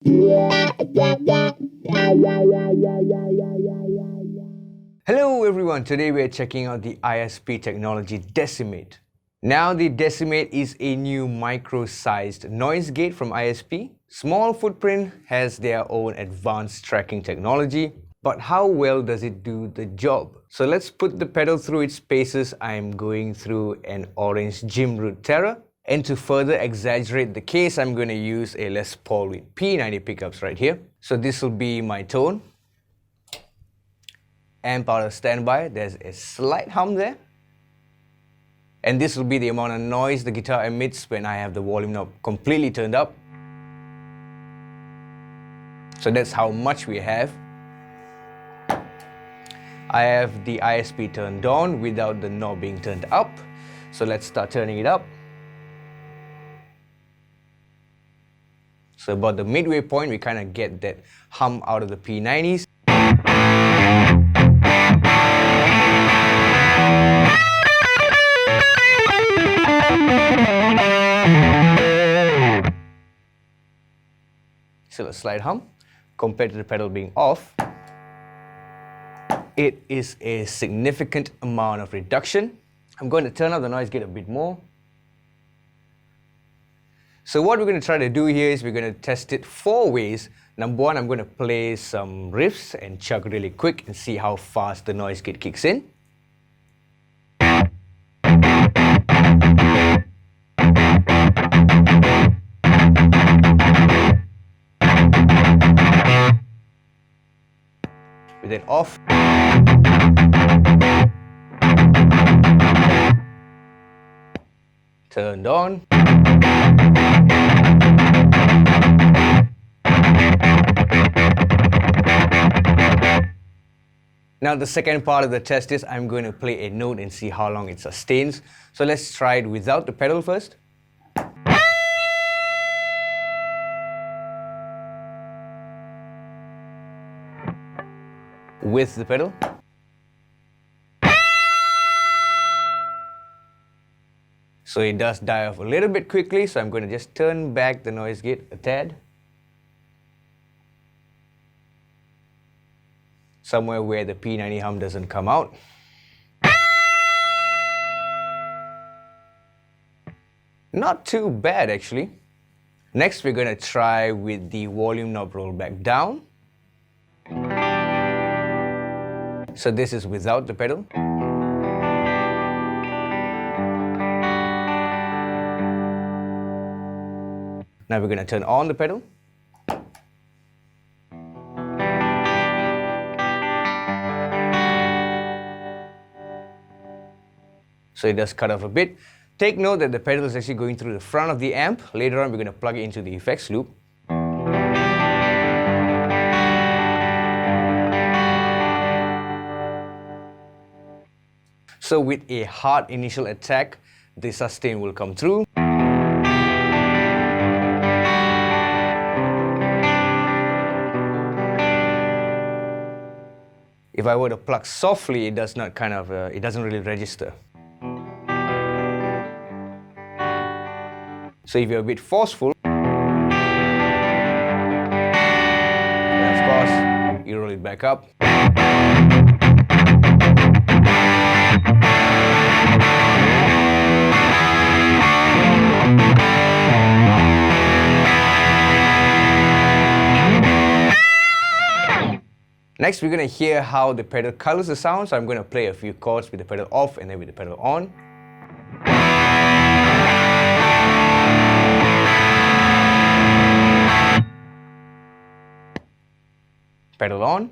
Hello everyone, today we are checking out the ISP technology Decimate. Now the Decimate is a new micro-sized noise gate from ISP. Small footprint, has their own advanced tracking technology, but how well does it do the job? So let's put the pedal through its paces. I'm going through an orange Gym Root Terra. And to further exaggerate the case, I'm going to use a Les Paul with P90 pickups right here. So this will be my tone. Amp out of standby, there's a slight hum there. And this will be the amount of noise the guitar emits when I have the volume knob completely turned up. So that's how much we have. I have the ISP turned on without the knob being turned up. So let's start turning it up. So about the midway point, we kind of get that hum out of the P90s. Still a slight hum. Compared to the pedal being off, it is a significant amount of reduction. I'm going to turn up the noise gate a bit more. So what we're going to try to do here is we're going to test it 4 ways. Number 1, I'm going to play some riffs and chug really quick and see how fast the noise gate kicks in. With it off. Turned on. Now the second part of the test is I'm going to play a note and see how long it sustains. So let's try it without the pedal first. With the pedal. So it does die off a little bit quickly, so I'm going to just turn back the noise gate a tad. Somewhere where the P90 hum doesn't come out. Not too bad actually. Next we're going to try with the volume knob roll back down. So this is without the pedal. Now we're going to turn on the pedal. So it does cut off a bit. Take note that the pedal is actually going through the front of the amp. Later on we're going to plug it into the effects loop. So with a hard initial attack, the sustain will come through. If I were to pluck softly, it does not it doesn't really register. So if you're a bit forceful, then of course, you roll it back up. Next, we're going to hear how the pedal colors the sound, so I'm going to play a few chords with the pedal off and then with the pedal on. Pedal on.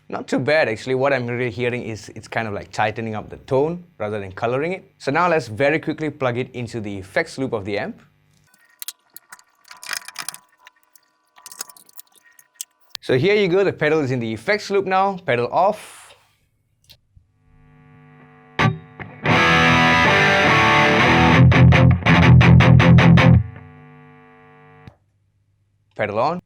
Not too bad actually. What I'm really hearing is it's kind of like tightening up the tone rather than coloring it. So now let's very quickly plug it into the effects loop of the amp. So here you go, the pedal is in the effects loop now. Pedal off. Pedal on.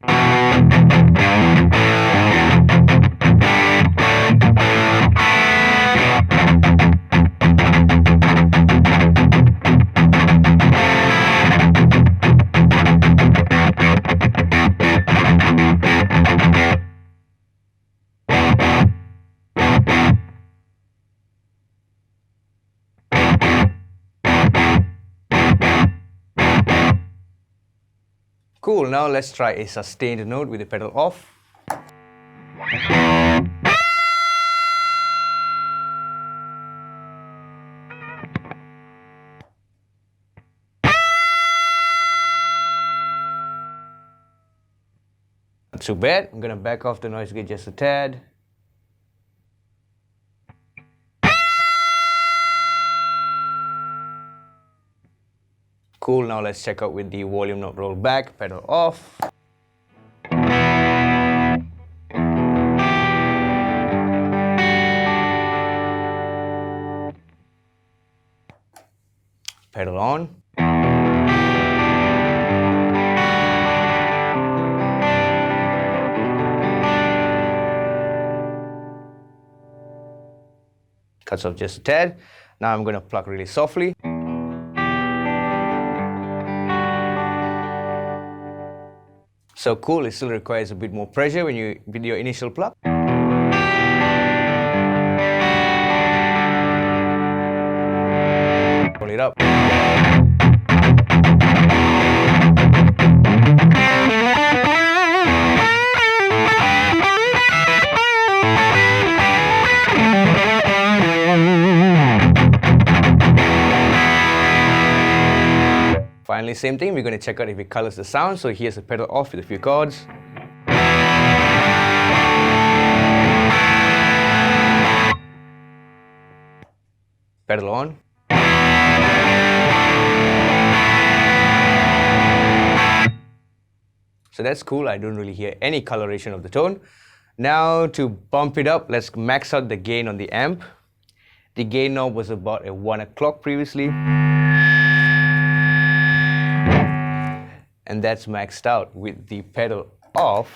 Cool, now let's try a sustained note with the pedal off. Not too bad. I'm gonna back off the noise gate just a tad. Cool, now let's check out with the volume knob rolled back, pedal off. Pedal on. Cuts off just a tad. Now I'm going to pluck really softly. So cool, it still requires a bit more pressure when you with your initial pluck. Pull it up. Finally, same thing, we're going to check out if it colors the sound. So here's the pedal off with a few chords. Pedal on. So that's cool, I don't really hear any coloration of the tone. Now to bump it up, let's max out the gain on the amp. The gain knob was about a 1 o'clock previously. And that's maxed out with the pedal off.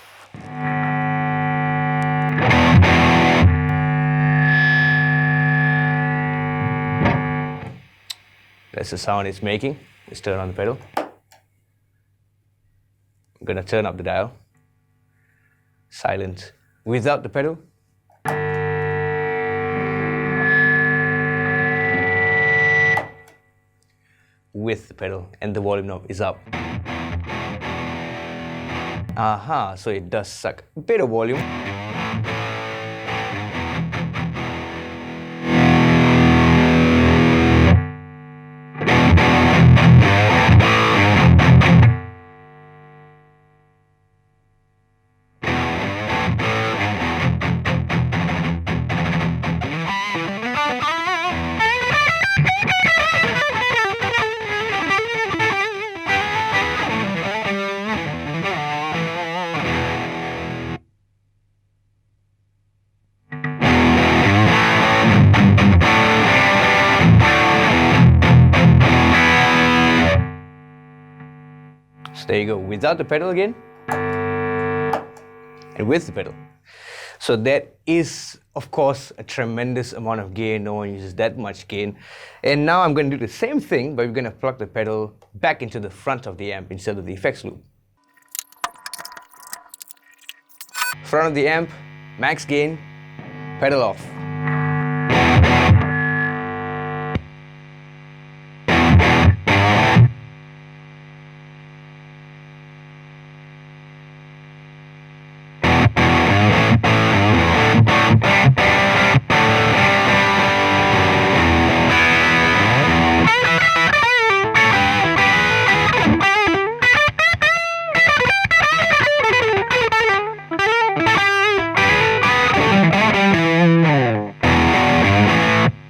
That's the sound it's making. Let's turn on the pedal. I'm gonna turn up the dial. Silent without the pedal. With the pedal, and the volume knob is up. Aha, so it does suck a bit of volume. So there you go, without the pedal again, and with the pedal. So that is, of course, a tremendous amount of gain. No one uses that much gain. And now I'm going to do the same thing, but we're going to plug the pedal back into the front of the amp instead of the effects loop. Front of the amp, max gain, pedal off.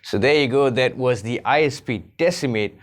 So there you go, that was the ISP Decimate.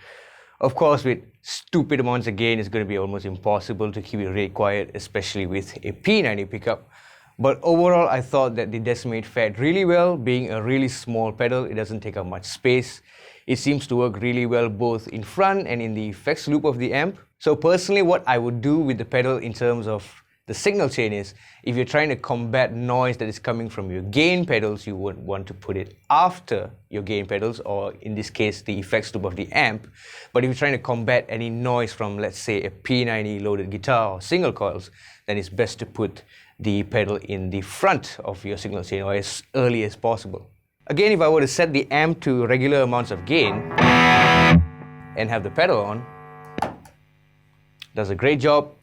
Of course, with stupid amounts of gain, it's going to be almost impossible to keep it really quiet, especially with a P90 pickup. But overall, I thought that the Decimate fared really well. Being a really small pedal, it doesn't take up much space. It seems to work really well both in front and in the effects loop of the amp. So personally, what I would do with the pedal in terms of the signal chain is, if you're trying to combat noise that is coming from your gain pedals, you would want to put it after your gain pedals, or in this case, the effects loop of the amp. But if you're trying to combat any noise from, let's say, a P90 loaded guitar or single coils, then it's best to put the pedal in the front of your signal chain, or as early as possible. Again, if I were to set the amp to regular amounts of gain and have the pedal on, does a great job.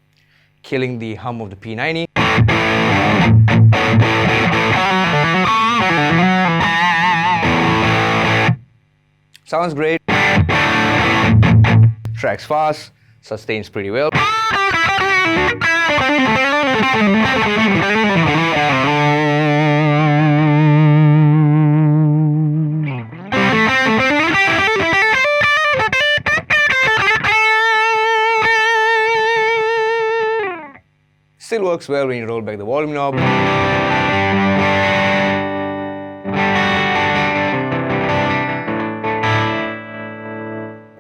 killing the hum of the P90. Sounds great. Tracks fast, sustains pretty well. Still works well when you roll back the volume knob.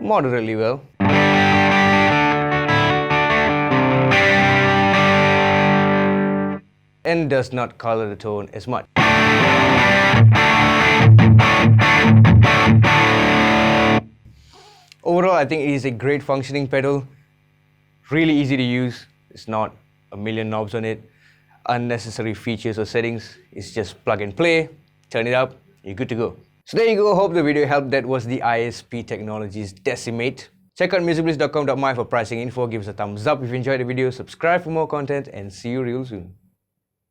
Moderately well. And does not color the tone as much. Overall, I think it is a great functioning pedal. Really easy to use. It's not a million knobs on it, unnecessary features or settings. It's just plug and play, turn it up, you're good to go. So there you go, hope the video helped. That was the ISP Technologies Decimate. Check out musicbliss.com.my for pricing info, give us a thumbs up if you enjoyed the video, subscribe for more content, and see you real soon.